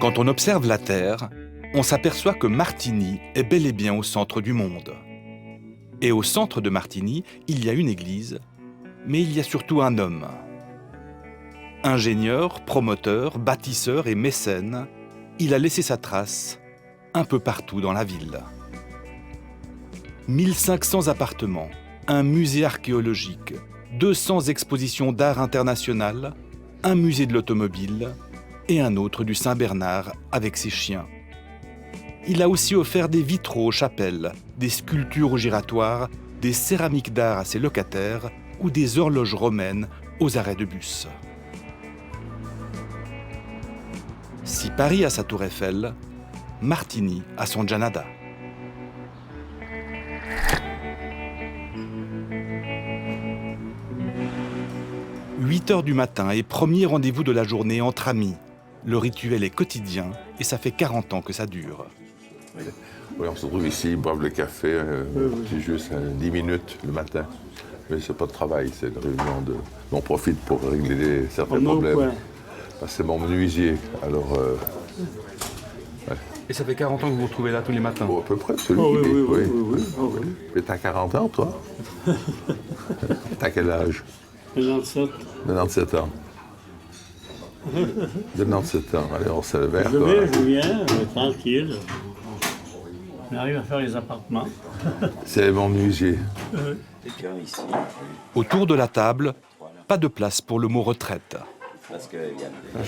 Quand on observe la Terre, on s'aperçoit que Martigny est bel et bien au centre du monde. Et au centre de Martigny, il y a une église, mais il y a surtout un homme. Ingénieur, promoteur, bâtisseur et mécène, il a laissé sa trace un peu partout dans la ville. 1500 appartements, un musée archéologique, 200 expositions d'art international, un musée de l'automobile et un autre du Saint-Bernard avec ses chiens. Il a aussi offert des vitraux aux chapelles, des sculptures aux giratoires, des céramiques d'art à ses locataires ou des horloges romaines aux arrêts de bus. Si Paris a sa tour Eiffel, Martigny a son Gianada. 8h du matin et premier rendez-vous de la journée entre amis. Le rituel est quotidien et ça fait 40 ans que ça dure. Oui, on se retrouve ici, boivent le café, c'est juste 10 minutes le matin. Mais c'est pas de travail, c'est une réunion de... On profite pour régler certains problèmes. Parce que c'est mon menuisier, alors... Ouais. Et ça fait 40 ans que vous vous retrouvez là tous les matins? À peu près, celui oui. Mais t'as 40 ans, toi? T'as quel âge? 97. 97 ans. 97 ans, allez, on se lève. Je viens, tranquille. On arrive à faire les appartements. C'est mon menuisier. Autour de la table, pas de place pour le mot retraite.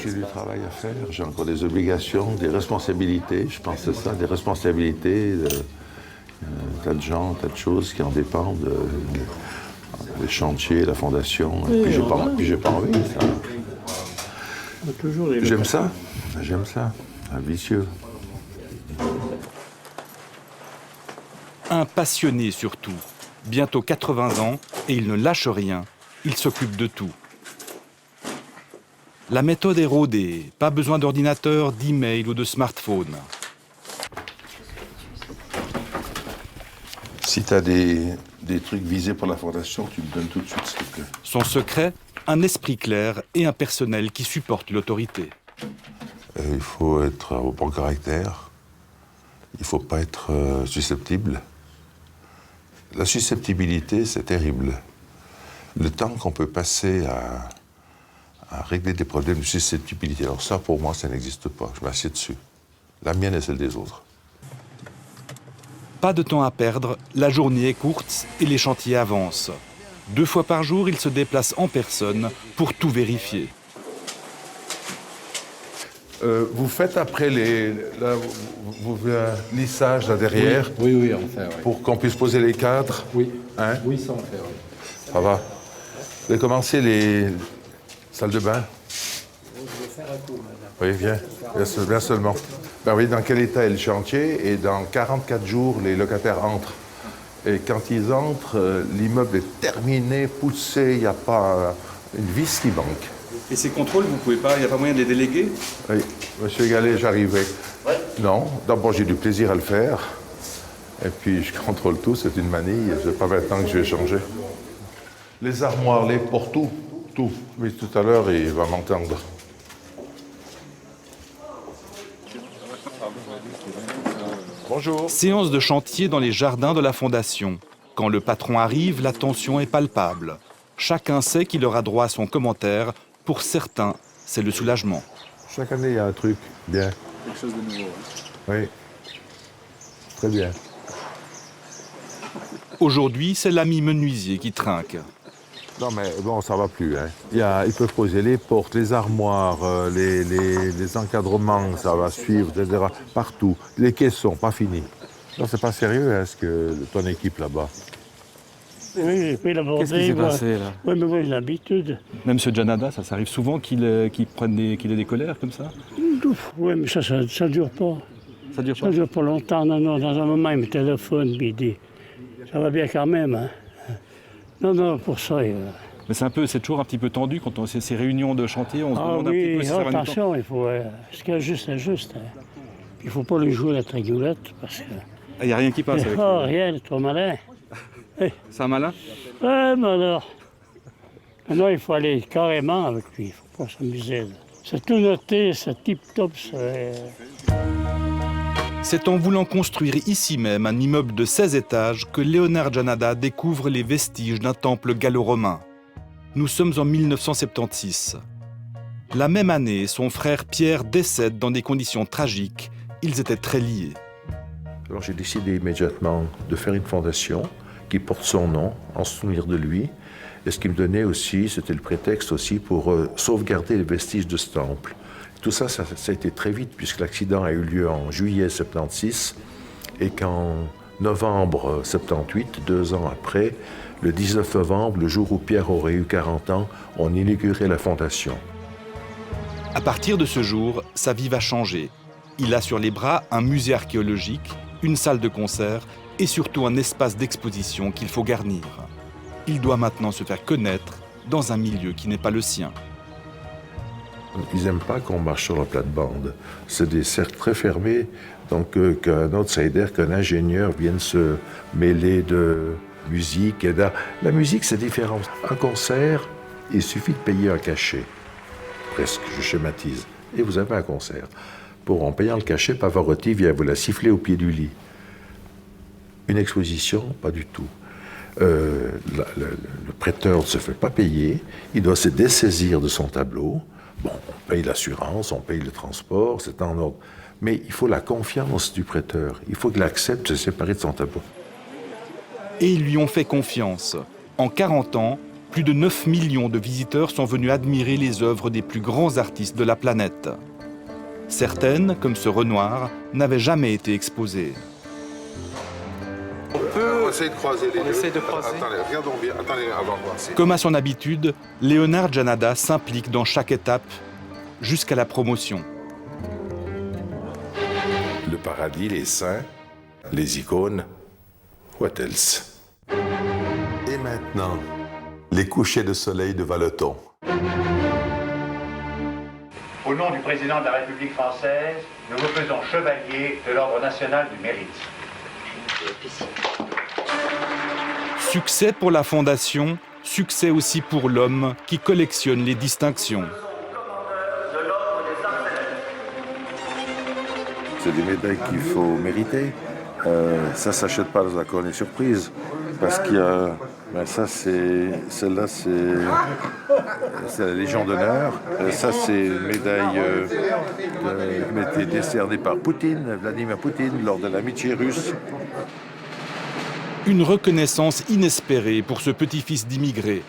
J'ai du travail à faire, j'ai encore des obligations, des responsabilités, je pense que c'est ça, des responsabilités, tas de gens, tas de choses qui en dépendent, les chantiers, la fondation, et puis j'ai pas envie, ça. J'aime ça, un vicieux. Un passionné surtout, bientôt 80 ans et il ne lâche rien, il s'occupe de tout. La méthode est rodée, pas besoin d'ordinateur, d'email ou de smartphone. Si tu as des trucs visés pour la fondation, tu me donnes tout de suite, s'il te plaît. Son secret, un esprit clair et un personnel qui supporte l'autorité. Il faut être au bon caractère, il ne faut pas être susceptible. La susceptibilité, c'est terrible. Le temps qu'on peut passer à régler des problèmes de susceptibilité. Alors ça, pour moi, ça n'existe pas. Je m'assieds dessus. La mienne et celle des autres. Pas de temps à perdre, la journée est courte et les chantiers avancent. 2 fois par jour, il se déplace en personne pour tout vérifier. Vous faites après le lissage là derrière? Oui, on fait, oui. Pour qu'on puisse poser les cadres? Oui, hein? Oui, ça on fait, oui. Ça va. Vous avez commencé les salles de bain? Je vais faire un coup, madame. Oui, viens seulement. Ben oui, dans quel état est le chantier? Et dans 44 jours, les locataires entrent. Et quand ils entrent, l'immeuble est terminé, poussé, il n'y a pas une vis qui manque. Et ces contrôles, vous pouvez pas, il n'y a pas moyen de les déléguer? Oui, monsieur Gallet, j'arrivais. Non, d'abord j'ai du plaisir à le faire. Et puis je contrôle tout, c'est une manie, c'est pas maintenant que je vais changer. Les armoires, les portes, tout. Oui, tout à l'heure, il va m'entendre. Bonjour. Séance de chantier dans les jardins de la Fondation. Quand le patron arrive, la tension est palpable. Chacun sait qu'il aura droit à son commentaire. Pour certains, c'est le soulagement. Chaque année, il y a un truc. Bien. Quelque chose de nouveau. Oui. Très bien. Aujourd'hui, c'est l'ami menuisier qui trinque. Non, mais bon, ça va plus. Hein. Ils peuvent poser les portes, les armoires, les encadrements, ça va suivre, etc. Partout. Les caissons, pas fini. Non, c'est pas sérieux, hein, ce que ton équipe là-bas. Oui, j'ai pris la bordée. Qu'est-ce qui s'est passé, là? Oui, mais moi, j'ai l'habitude. Même ce Gianada, ça arrive souvent qu'il ait des colères comme ça? Oui, mais ça dure pas. Ça dure pas? Ça dure pas longtemps. Non, dans un moment, il me téléphone, puis il dit « Ça va bien quand même, hein? » Non, pour ça... Mais c'est toujours un petit peu tendu quand on fait ces réunions de chantier, on se demande un petit peu si ça va du temps. Attention, il faut... ce qui est juste, c'est juste. Hein. Il ne faut pas lui jouer la trigoulette, parce que... Il n'y a rien qui passe avec lui. Rien, il est trop malin. C'est un malin? Ouais, mais alors... Maintenant, il faut aller carrément avec lui, il ne faut pas s'amuser. C'est tout noté, c'est tip-top. C'est en voulant construire ici même un immeuble de 16 étages que Leonard Janada découvre les vestiges d'un temple gallo-romain. Nous sommes en 1976. La même année, son frère Pierre décède dans des conditions tragiques. Ils étaient très liés. Alors j'ai décidé immédiatement de faire une fondation qui porte son nom, en souvenir de lui. Et ce qui me donnait aussi, c'était le prétexte aussi pour sauvegarder les vestiges de ce temple. Tout ça, ça a été très vite, puisque l'accident a eu lieu en juillet 76, et qu'en novembre 78, 2 ans après, le 19 novembre, le jour où Pierre aurait eu 40 ans, on inaugurait la fondation. À partir de ce jour, sa vie va changer. Il a sur les bras un musée archéologique, une salle de concert et surtout un espace d'exposition qu'il faut garnir. Il doit maintenant se faire connaître dans un milieu qui n'est pas le sien. Ils n'aiment pas qu'on marche sur la plate-bande. C'est des cercles très fermés, donc qu'un outsider, qu'un ingénieur vienne se mêler de musique et d'art. La musique, c'est différent. Un concert, il suffit de payer un cachet, presque, je schématise, et vous avez un concert. En payant le cachet, Pavarotti vient vous la siffler au pied du lit. Une exposition, pas du tout. Le prêteur ne se fait pas payer, il doit se dessaisir de son tableau. Bon, on paye l'assurance, on paye le transport, c'est en ordre. Mais il faut la confiance du prêteur. Il faut qu'il accepte de se séparer de son tableau. Et ils lui ont fait confiance. En 40 ans, plus de 9 millions de visiteurs sont venus admirer les œuvres des plus grands artistes de la planète. Certaines, comme ce Renoir, n'avaient jamais été exposées. On essaie de croiser les deux. Essaie de croiser. Attendez, regardons bien. Attendez, avant de voir. Comme à son habitude, Leonard Janada s'implique dans chaque étape jusqu'à la promotion. Le paradis, les saints, les icônes, what else? Et maintenant, les couchers de soleil de Valeton. Au nom du président de la République française, nous vous faisons chevalier de l'Ordre national du mérite. Succès pour la Fondation, succès aussi pour l'homme qui collectionne les distinctions. C'est des médailles qu'il faut mériter. Ça ne s'achète pas dans un cornet surprise. Parce qu'il y a... Celle-là, c'est la Légion d'honneur. Ça, c'est une médaille qui m'a été décernée par Poutine, Vladimir Poutine, lors de l'amitié russe. Une reconnaissance inespérée pour ce petit-fils d'immigrés.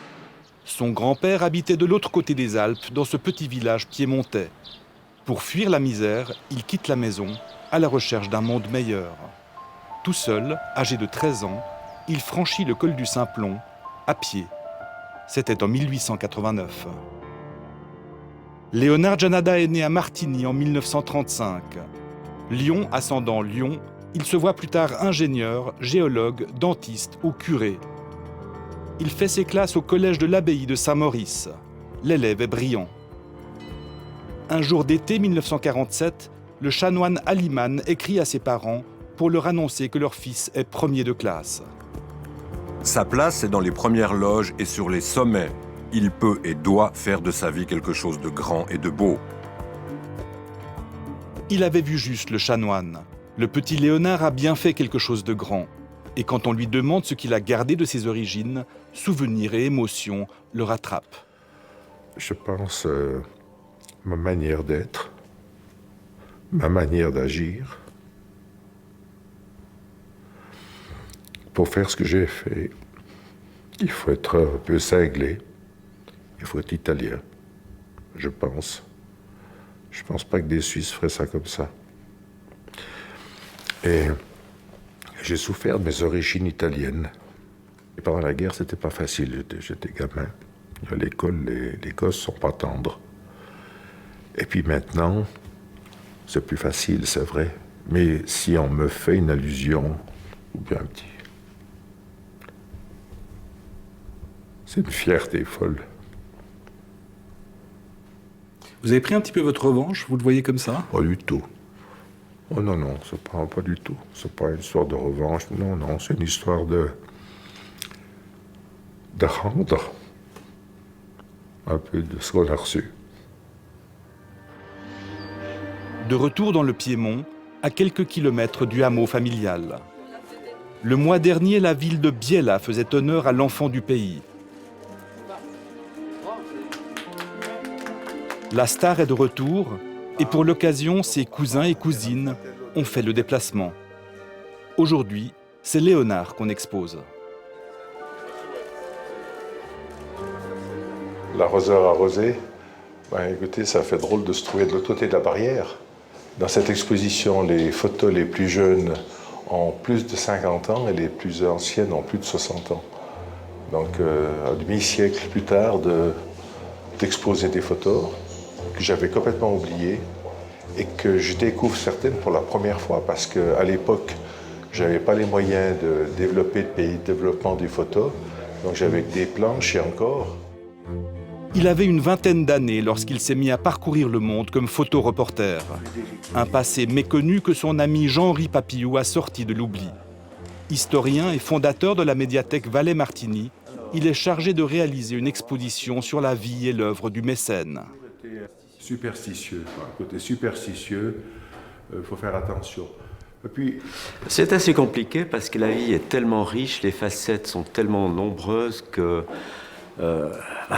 Son grand-père habitait de l'autre côté des Alpes, dans ce petit village piémontais. Pour fuir la misère, il quitte la maison à la recherche d'un monde meilleur. Tout seul, âgé de 13 ans, il franchit le col du Simplon, à pied. C'était en 1889. Leonard Janada est né à Martigny en 1935. Lyon, ascendant Lyon, il se voit plus tard ingénieur, géologue, dentiste ou curé. Il fait ses classes au collège de l'abbaye de Saint-Maurice. L'élève est brillant. Un jour d'été 1947, le chanoine Aliman écrit à ses parents pour leur annoncer que leur fils est premier de classe. Sa place est dans les premières loges et sur les sommets. Il peut et doit faire de sa vie quelque chose de grand et de beau. Il avait vu juste le chanoine. Le petit Léonard a bien fait quelque chose de grand. Et quand on lui demande ce qu'il a gardé de ses origines, souvenirs et émotions le rattrapent. Je pense ma manière d'être, ma manière d'agir. Pour faire ce que j'ai fait, il faut être un peu cinglé, il faut être italien, je pense. Je pense pas que des Suisses feraient ça comme ça. Et j'ai souffert de mes origines italiennes. Et pendant la guerre, c'était pas facile, j'étais gamin. À l'école, les gosses sont pas tendres. Et puis maintenant, c'est plus facile, c'est vrai. Mais si on me fait une allusion, ou bien un petit... C'est une fierté folle. Vous avez pris un petit peu votre revanche, vous le voyez comme ça? Pas du tout. Oh non, non, c'est pas du tout. C'est pas une histoire de revanche. Non, non, c'est une histoire de rendre un peu de ce qu'on a reçu. De retour dans le Piémont, à quelques kilomètres du hameau familial. Le mois dernier, la ville de Biella faisait honneur à l'enfant du pays. La star est de retour et pour l'occasion, ses cousins et cousines ont fait le déplacement. Aujourd'hui, c'est Léonard qu'on expose. L'arroseur arrosé, écoutez, ça fait drôle de se trouver de l'autre côté de la barrière. Dans cette exposition, les photos les plus jeunes ont plus de 50 ans et les plus anciennes ont plus de 60 ans. Donc, un demi-siècle plus tard, d'exposer des photos que j'avais complètement oubliées et que je découvre certaines pour la première fois parce qu'à l'époque, je n'avais pas les moyens de développer de pays de développement des photos. Donc, j'avais des planches et encore. Il avait une vingtaine d'années lorsqu'il s'est mis à parcourir le monde comme photoreporter. Un passé méconnu que son ami Jean-Henri Papillou a sorti de l'oubli. Historien et fondateur de la médiathèque Vallet-Martigny, il est chargé de réaliser une exposition sur la vie et l'œuvre du mécène. Superstitieux, côté superstitieux, il faut faire attention. Et puis, c'est assez compliqué parce que la vie est tellement riche, les facettes sont tellement nombreuses que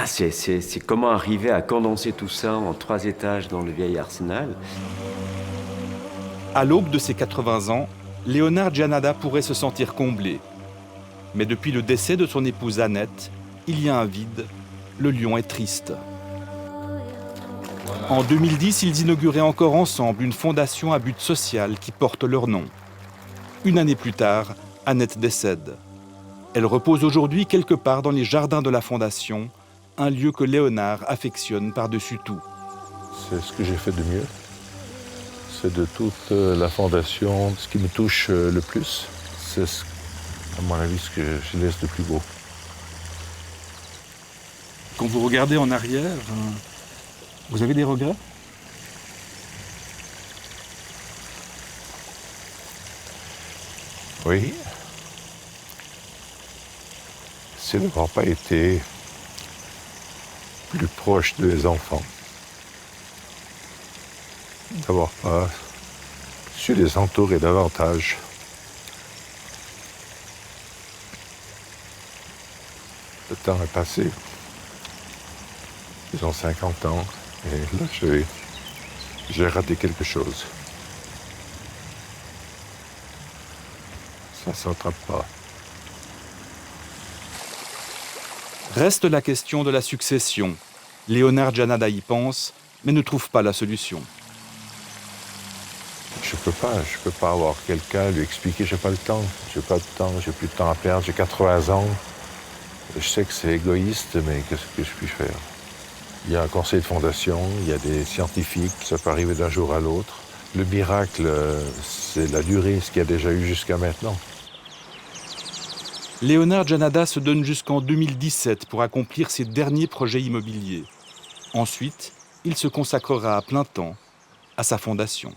c'est comment arriver à condenser tout ça en 3 étages dans le vieil arsenal. À l'aube de ses 80 ans, Léonard Giannadas pourrait se sentir comblé. Mais depuis le décès de son épouse Annette, il y a un vide. Le lion est triste. En 2010, ils inauguraient encore ensemble une fondation à but social qui porte leur nom. Une année plus tard, Annette décède. Elle repose aujourd'hui quelque part dans les jardins de la fondation, un lieu que Léonard affectionne par-dessus tout. c'est ce que j'ai fait de mieux. C'est de toute la fondation, ce qui me touche le plus. C'est, à mon avis, ce que je laisse de plus beau. Quand vous regardez en arrière, vous avez des regrets ? Oui. C'est d'avoir pas été plus proche des enfants. D'avoir pas su les entourer davantage. Le temps est passé. Ils ont 50 ans et là, j'ai raté quelque chose. Ça ne s'attrape pas. Reste la question de la succession. Léonard Giannadas y pense, mais ne trouve pas la solution. Je peux pas avoir quelqu'un lui expliquer, j'ai pas le temps, j'ai plus de temps à perdre, j'ai 80 ans. Je sais que c'est égoïste, mais qu'est-ce que je puis faire? Il y a un conseil de fondation, il y a des scientifiques, ça peut arriver d'un jour à l'autre. Le miracle, c'est la durée, ce qu'il y a déjà eu jusqu'à maintenant. Léonard Giannadas se donne jusqu'en 2017 pour accomplir ses derniers projets immobiliers. Ensuite, il se consacrera à plein temps à sa fondation.